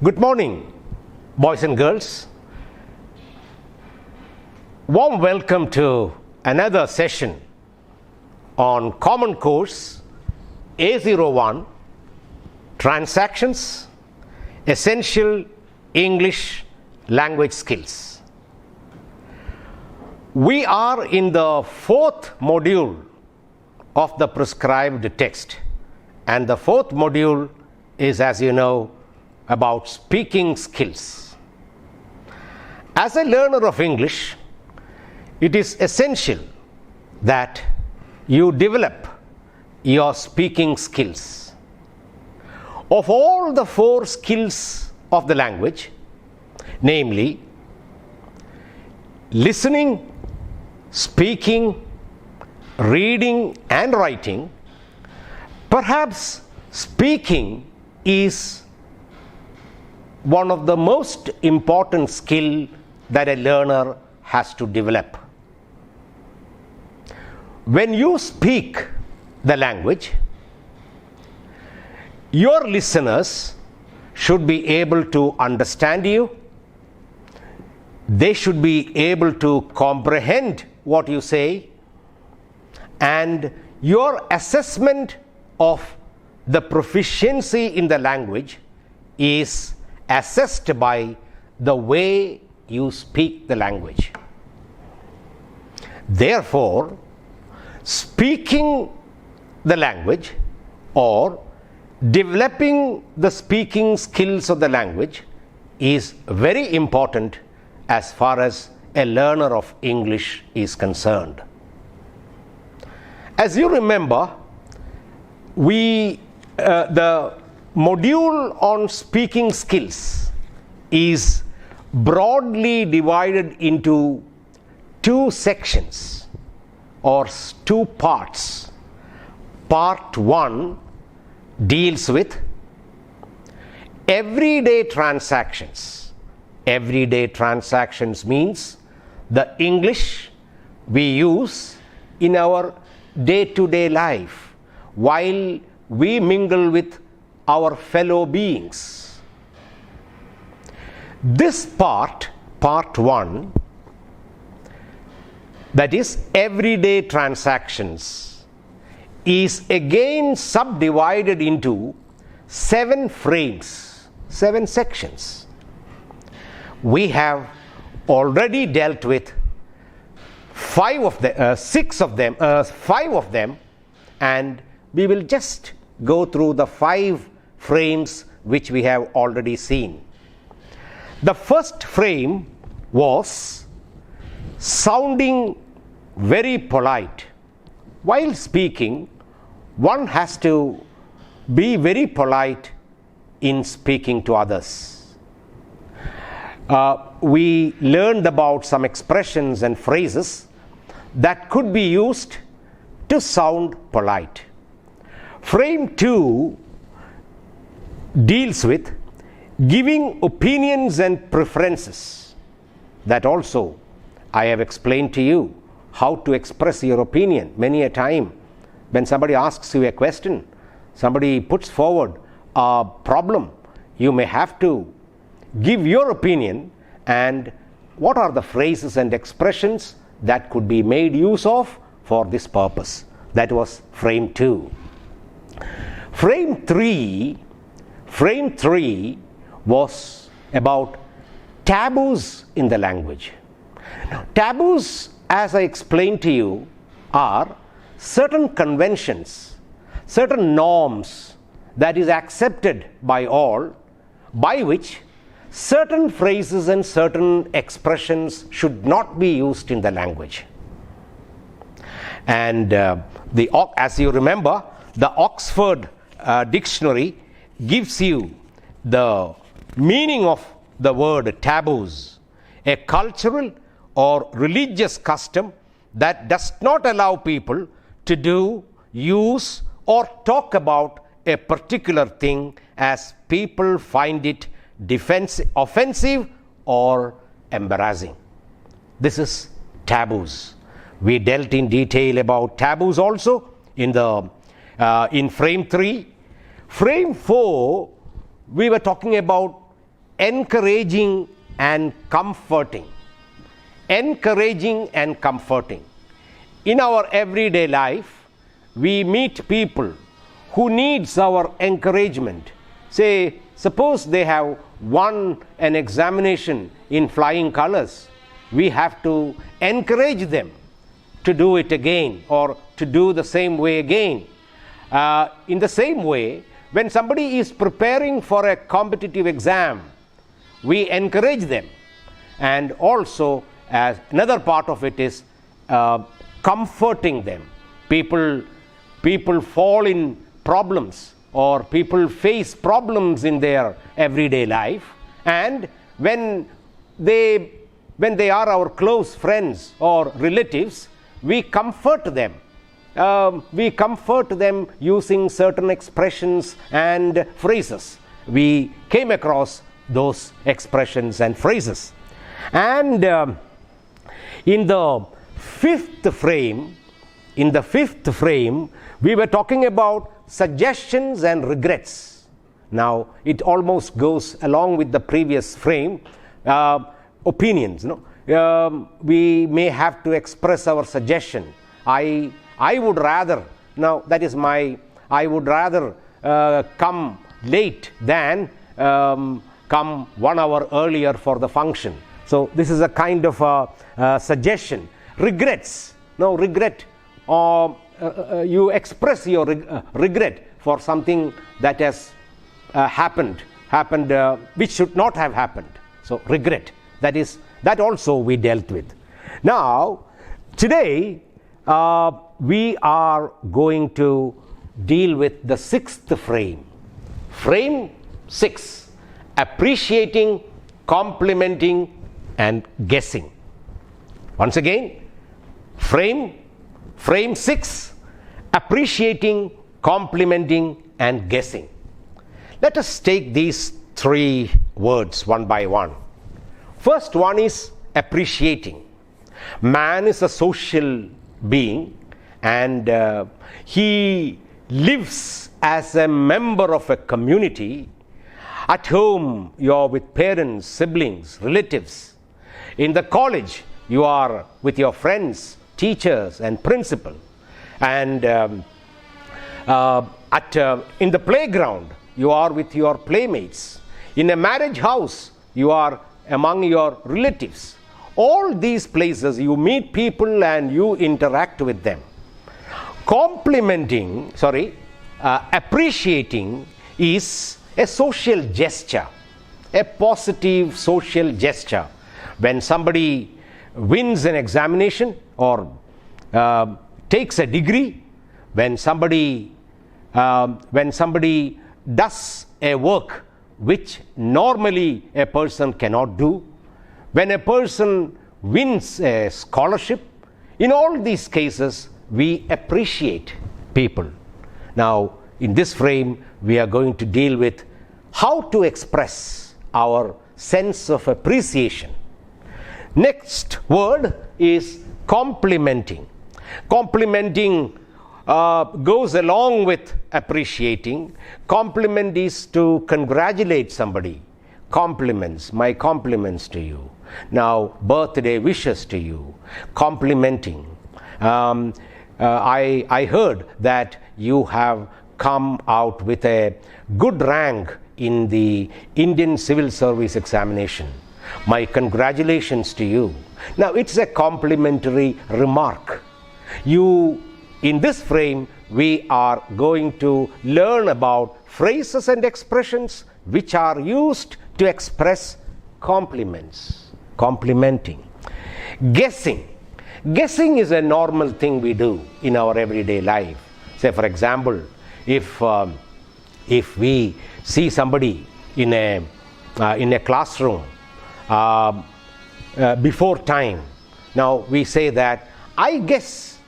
Good morning, boys and girls. Warm welcome to another session on Common Course A01 Transactions, Essential English Language Skills. We are in the fourth module of the prescribed text, and the fourth module is, as you know, about speaking skills. As a learner of English, it is essential that you develop your speaking skills. Of all the four skills of the language, namely listening, speaking, reading and writing, perhaps speaking is one of the most important skill that a learner has to develop. When you speak the language, your listeners should be able to understand you. They should be able to comprehend what you say, and your assessment of the proficiency in the language is assessed by the way you speak the language. Therefore, speaking the language or developing the speaking skills of the language is very important as far as a learner of English is concerned. As you remember, the module on speaking skills is broadly divided into two sections or two parts. Part 1 deals with everyday transactions. Everyday transactions means the English we use in our day-to-day life while we mingle with our fellow beings. This part 1, that is everyday transactions, is again subdivided into 7 frames, 7 sections. We have already dealt with 5 of them, and we will just go through the 5 frames which we have already seen. The first frame was sounding very polite. While speaking, one has to be very polite in speaking to others. We learned about some expressions and phrases that could be used to sound polite. Frame 2 deals with giving opinions and preferences. That also I have explained to you how to express your opinion many a time. When somebody asks you a question, somebody puts forward a problem, you may have to give your opinion, and what are the phrases and expressions that could be made use of for this purpose. That was frame 2. Frame 3 was about taboos in the language. Now, taboos, as I explained to you, are certain conventions, certain norms that is accepted by all, by which certain phrases and certain expressions should not be used in the language. And as you remember, the Oxford Dictionary gives you the meaning of the word taboos: a cultural or religious custom that does not allow people to do, use, or talk about a particular thing as people find it offensive or embarrassing. This is taboos. We dealt in detail about taboos also in frame 3. Frame 4, we were talking about encouraging and comforting. Encouraging and comforting. In our everyday life, we meet people who needs our encouragement. Say, suppose they have won an examination in flying colors. We have to encourage them to do it again or to do the same way again. In the same way, when somebody is preparing for a competitive exam, we encourage them. And also, as another part of it is comforting them. People fall in problems, or people face problems in their everyday life, and when they are our close friends or relatives, we comfort them. We comfort them using certain expressions and phrases. We came across those expressions and phrases. And in the fifth frame, we were talking about suggestions and regrets. Now, it almost goes along with the previous frame. Opinions, we may have to express our suggestion. I would rather, I would rather come late than come 1 hour earlier for the function. So this is a kind of a suggestion. Regrets. No, regret. You express your regret for something that has happened, which should not have happened. So regret. That also we dealt with. Now, today we are going to deal with the sixth frame. Frame 6. Appreciating, complimenting, and guessing. Once again, frame 6. Appreciating, complimenting, and guessing. Let us take these 3 words one by one. First one is appreciating. Man is a social being, and he lives as a member of a community. At home, you are with parents, siblings, relatives. In the college, you are with your friends, teachers, and principal. And in the playground, you are with your playmates. In a marriage house, you are among your relatives. All these places, you meet people and you interact with them. Appreciating is a social gesture, a positive social gesture. When somebody wins an examination or takes a degree, when somebody does a work which normally a person cannot do, when a person wins a scholarship, in all these cases we appreciate people. Now, in this frame, we are going to deal with how to express our sense of appreciation. Next word is complimenting. Complimenting goes along with appreciating. Compliment is to congratulate somebody. Compliments, my compliments to you. Now, birthday wishes to you. Complimenting. I heard that you have come out with a good rank in the Indian Civil Service examination. My congratulations to you. Now, it's a complimentary remark. In this frame, we are going to learn about phrases and expressions which are used to express compliments. Complimenting. Guessing. Guessing is a normal thing we do in our everyday life. Say, for example, if we see somebody in a classroom before time, now we say that, I guess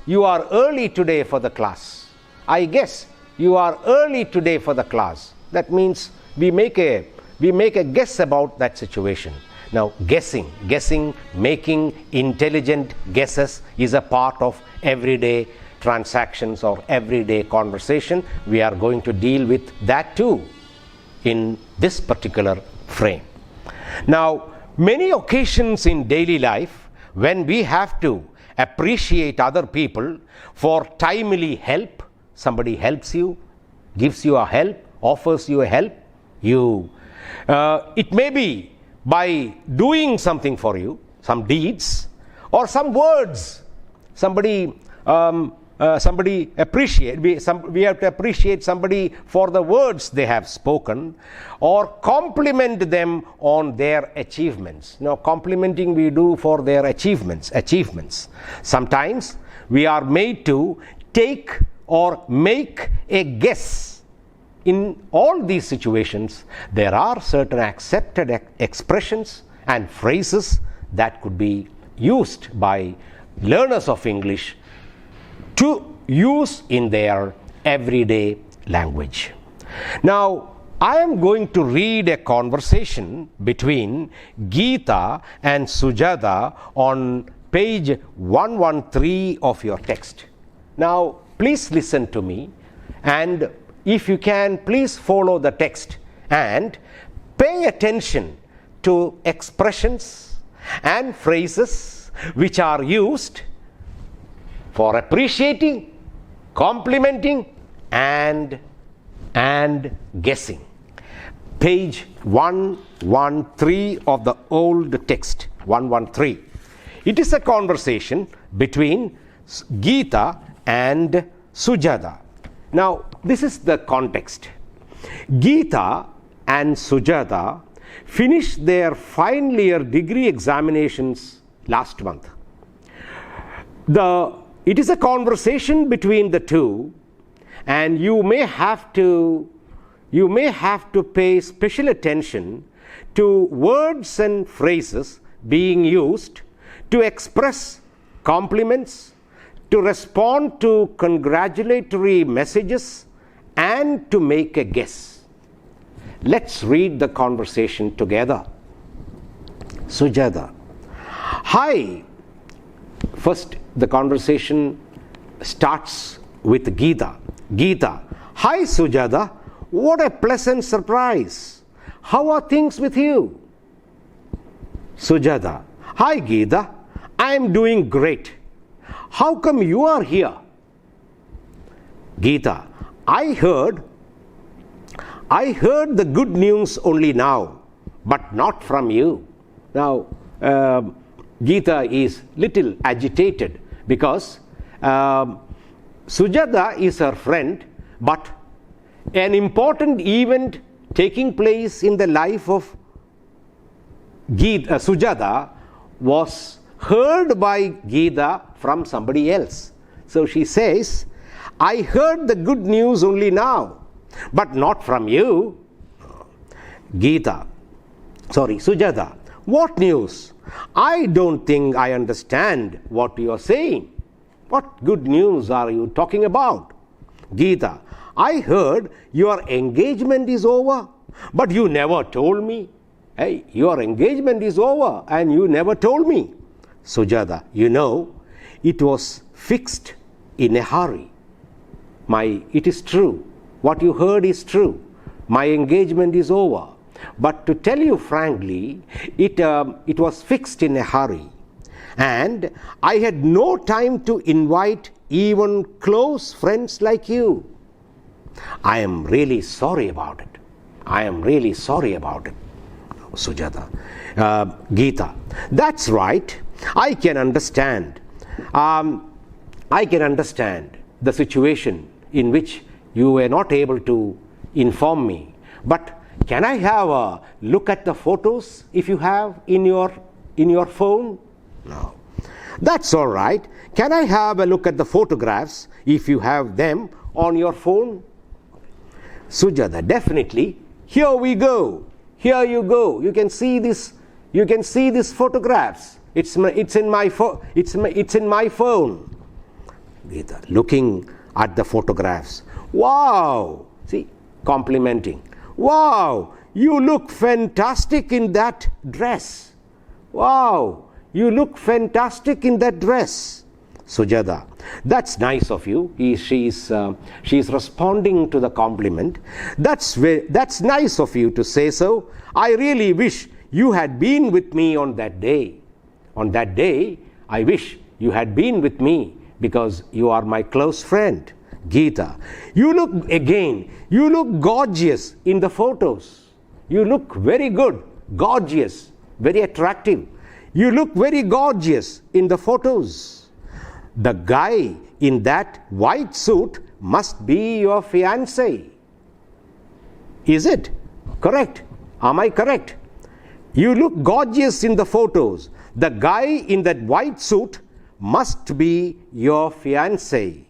you are early today for the class. I guess you are early today for the class. That means we make a guess about that situation. Now, guessing, making intelligent guesses is a part of everyday transactions or everyday conversation. We are going to deal with that too. in this particular frame. Now, many occasions in daily life when we have to appreciate other people for timely help, somebody helps you, gives you a help, offers you a help, it may be by doing something for you, some deeds or some words. Somebody appreciate, we have to appreciate somebody for the words they have spoken, or compliment them on their achievements. Now, complimenting we do for their achievements. Sometimes we are made to take or make a guess. In all these situations, there are certain accepted expressions and phrases that could be used by learners of English to use in their everyday language. Now, I am going to read a conversation between Geeta and Sujata on page 113 of your text. Now, please listen to me, and if you can, please follow the text and pay attention to expressions and phrases which are used for appreciating, complimenting, and guessing. Page 113 of the old text, 113. It is a conversation between Geeta and Sujata. Now, this is the context. Geeta and Sujata finished their final year degree examinations last month. It is a conversation between the two, and you may have to pay special attention to words and phrases being used to express compliments, to respond to congratulatory messages, and to make a guess. Let's read the conversation together. Sujata: Hi. First, the conversation starts with Geeta. Geeta: Hi Sujata, what a pleasant surprise. How are things with you? Sujata: Hi Geeta, I am doing great. How come you are here? Geeta: I heard the good news only now, but not from you. Now, Geeta is little agitated because Sujata is her friend, but an important event taking place in the life of Sujata was heard by Geeta from somebody else. So she says, I heard the good news only now, but not from you. Sujata: What news? I don't think I understand what you are saying. What good news are you talking about? Geeta: I heard your engagement is over, but you never told me. Hey, your engagement is over and you never told me. Sujata: You know, it was fixed in a hurry. It is true. What you heard is true. My engagement is over. But to tell you frankly, it was fixed in a hurry. And I had no time to invite even close friends like you. I am really sorry about it. Sujata. Geeta: That's right. I can understand the situation in which you were not able to inform me. But can I have a look at the photos if you have in your phone? No. That's all right. Can I have a look at the photographs if you have them on your phone? Sujata: Definitely. Here we go. Here you go. You can see this. You can see these photographs. It's in my phone. Geeta: Looking at the photographs. Wow. See, complimenting. Wow, you look fantastic in that dress. Wow, you look fantastic in that dress. Sujata, that's nice of you. She's responding to the compliment. That's nice of you to say so. I really wish you had been with me on that day. On that day, I wish you had been with me because you are my close friend. Geeta, you look gorgeous in the photos. You look very good, gorgeous, very attractive. You look very gorgeous in the photos. The guy in that white suit must be your fiancé. Is it correct? Am I correct? You look gorgeous in the photos. The guy in that white suit must be your fiancé.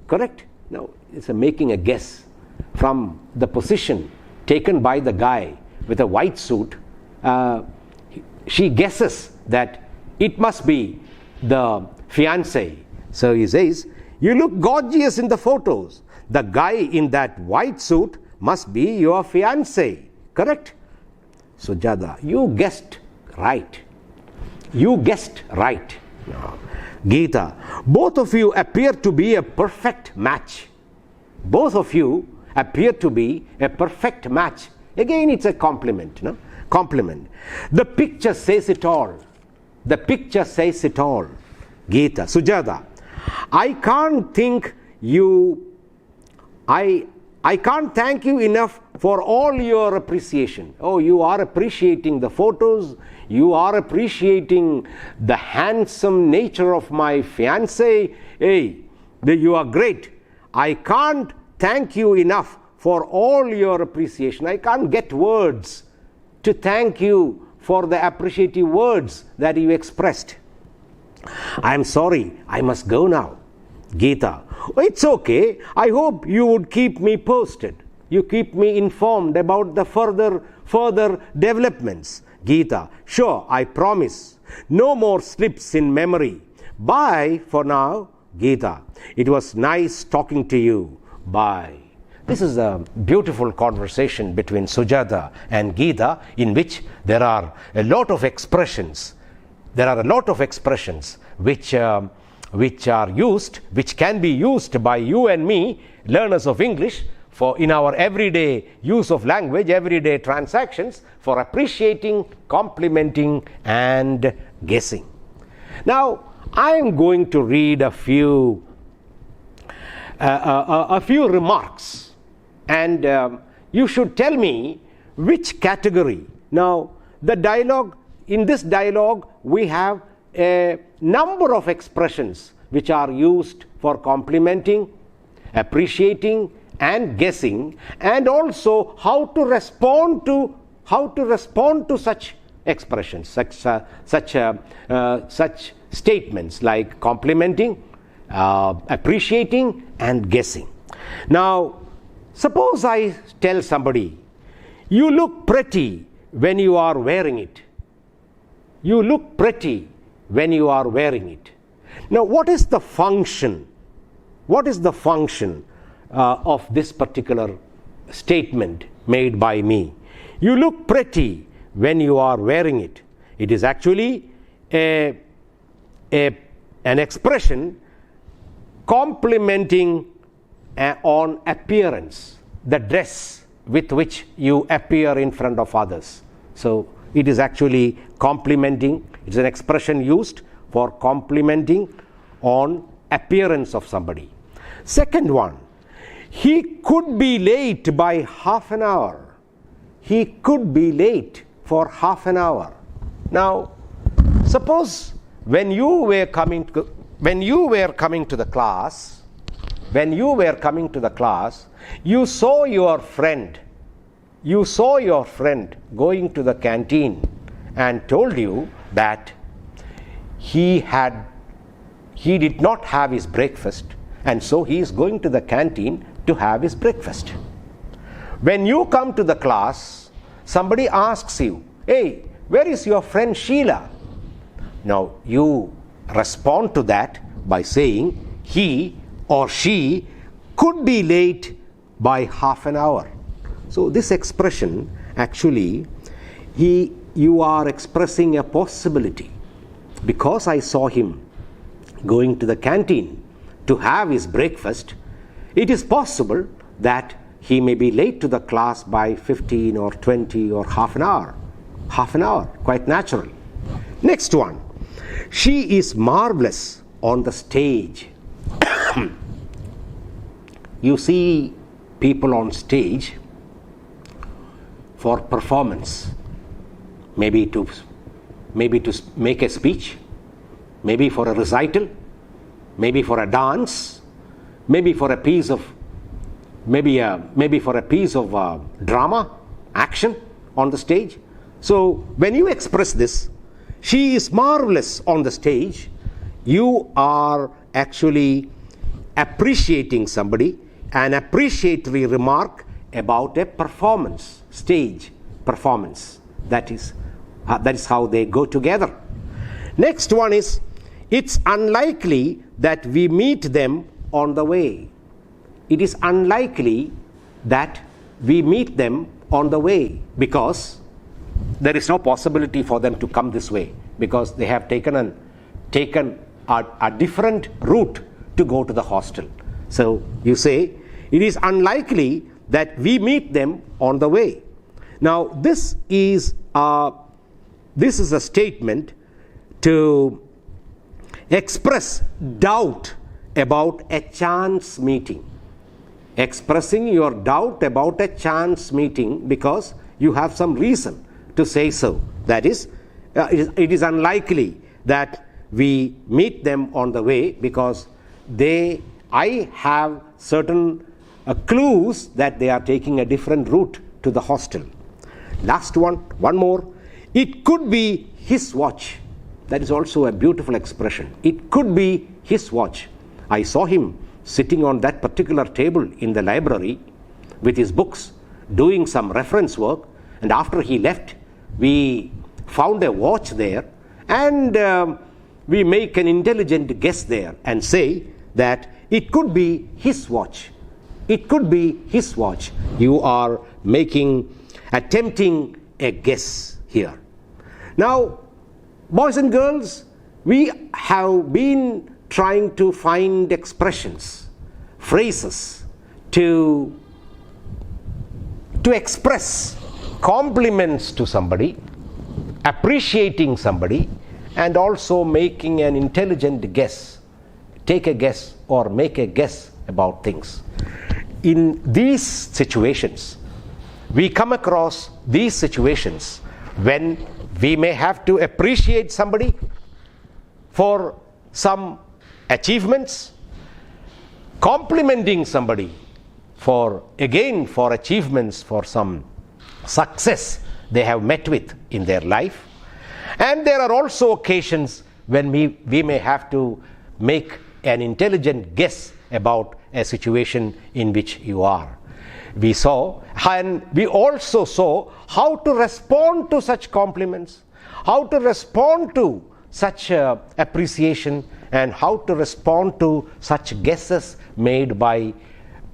Correct? Now, it's making a guess from the position taken by the guy with a white suit. She guesses that it must be the fiancé. So he says, you look gorgeous in the photos. The guy in that white suit must be your fiancé. Correct? Sujata, you guessed right. You guessed right. Geeta, both of you appear to be a perfect match. Both of you appear to be a perfect match. Again, it's a compliment. No? Compliment. The picture says it all. The picture says it all. Geeta, Sujata, I can't thank you enough for all your appreciation. Oh, you are appreciating the photos. You are appreciating the handsome nature of my fiancé. Hey, you are great. I can't thank you enough for all your appreciation. I can't get words to thank you for the appreciative words that you expressed. I'm sorry, I must go now. Geeta, it's okay. I hope you would keep me posted. You keep me informed about the further developments. Geeta, sure, I promise. No more slips in memory. Bye for now. Geeta, it was nice talking to you. Bye. This is a beautiful conversation between Sujata and Geeta, in which there are a lot of expressions. There are a lot of expressions which are used, which can be used by you and me, learners of English, for in our everyday use of language, everyday transactions, for appreciating, complimenting, and guessing. Now, I am going to read a few remarks, and you should tell me which category. Now, in this dialogue, we have a number of expressions which are used for complimenting, appreciating, and guessing, and also how to respond to such expressions, such statements like complimenting, appreciating, and guessing. Now, suppose I tell somebody, you look pretty when you are wearing it. You look pretty when you are wearing it. Now, what is the function? What is the function of this particular statement made by me? You look pretty when you are wearing it. It is actually an expression complimenting on appearance, the dress with which you appear in front of others. So it is actually complimenting. It's an expression used for complimenting on appearance of somebody. Second one, he could be late by half an hour. He could be late for half an hour. Now, suppose when you were coming to the class, you saw your friend going to the canteen and told you that he did not have his breakfast, and so he is going to the canteen to have his breakfast. When you come to the class, somebody asks you, hey, where is your friend Sheila? Now, you respond to that by saying he or she could be late by half an hour. So this expression, actually, you are expressing a possibility. Because I saw him going to the canteen to have his breakfast, it is possible that he may be late to the class by 15 or 20 or half an hour. Half an hour, quite natural. Next one. She is marvelous on the stage. You see people on stage for performance, maybe to make a speech, maybe for a recital, maybe for a dance, maybe for a piece of drama, action on the stage. So when you express this, she is marvelous on the stage, you are actually appreciating somebody, an appreciatory remark about a performance, stage performance. That is how they go together. Next one is, it's unlikely that we meet them on the way. It is unlikely that we meet them on the way because there is no possibility for them to come this way because they have taken a different route to go to the hostel. So you say, it is unlikely that we meet them on the way. Now this is a statement to express doubt about a chance meeting. Expressing your doubt about a chance meeting because you have some reason to say so. That is, it is unlikely that we meet them on the way because I have certain clues that they are taking a different route to the hostel. Last one more. It could be his watch. That is also a beautiful expression. It could be his watch. I saw him sitting on that particular table in the library with his books, doing some reference work, and after he left, we found a watch there, and we make an intelligent guess there and say that it could be his watch. It could be his watch. You are attempting a guess here. Now, boys and girls, we have been trying to find expressions, phrases to express compliments to somebody, appreciating somebody, and also making an intelligent guess, take a guess or make a guess about things. In these situations, we come across these situations when we may have to appreciate somebody for some achievements, complimenting somebody for achievements, for some success they have met with in their life. And there are also occasions when we may have to make an intelligent guess about a situation in which you are. We saw, and we also saw how to respond to such compliments, how to respond to such appreciation, and how to respond to such guesses made by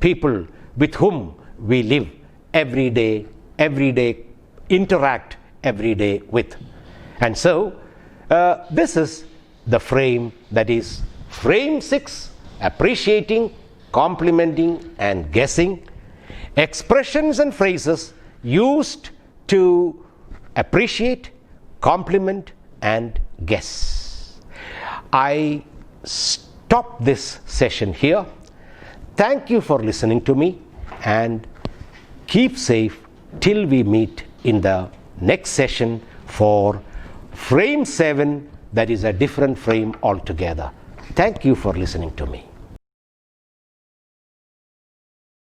people with whom we live every day, interact every day with. And so this is the frame, that is frame 6, appreciating, complimenting, and guessing. Expressions and phrases used to appreciate, compliment, and guess. I stop this session here. Thank you for listening to me, and keep safe till we meet in the next session for frame 7, that is a different frame altogether. Thank you for listening to me.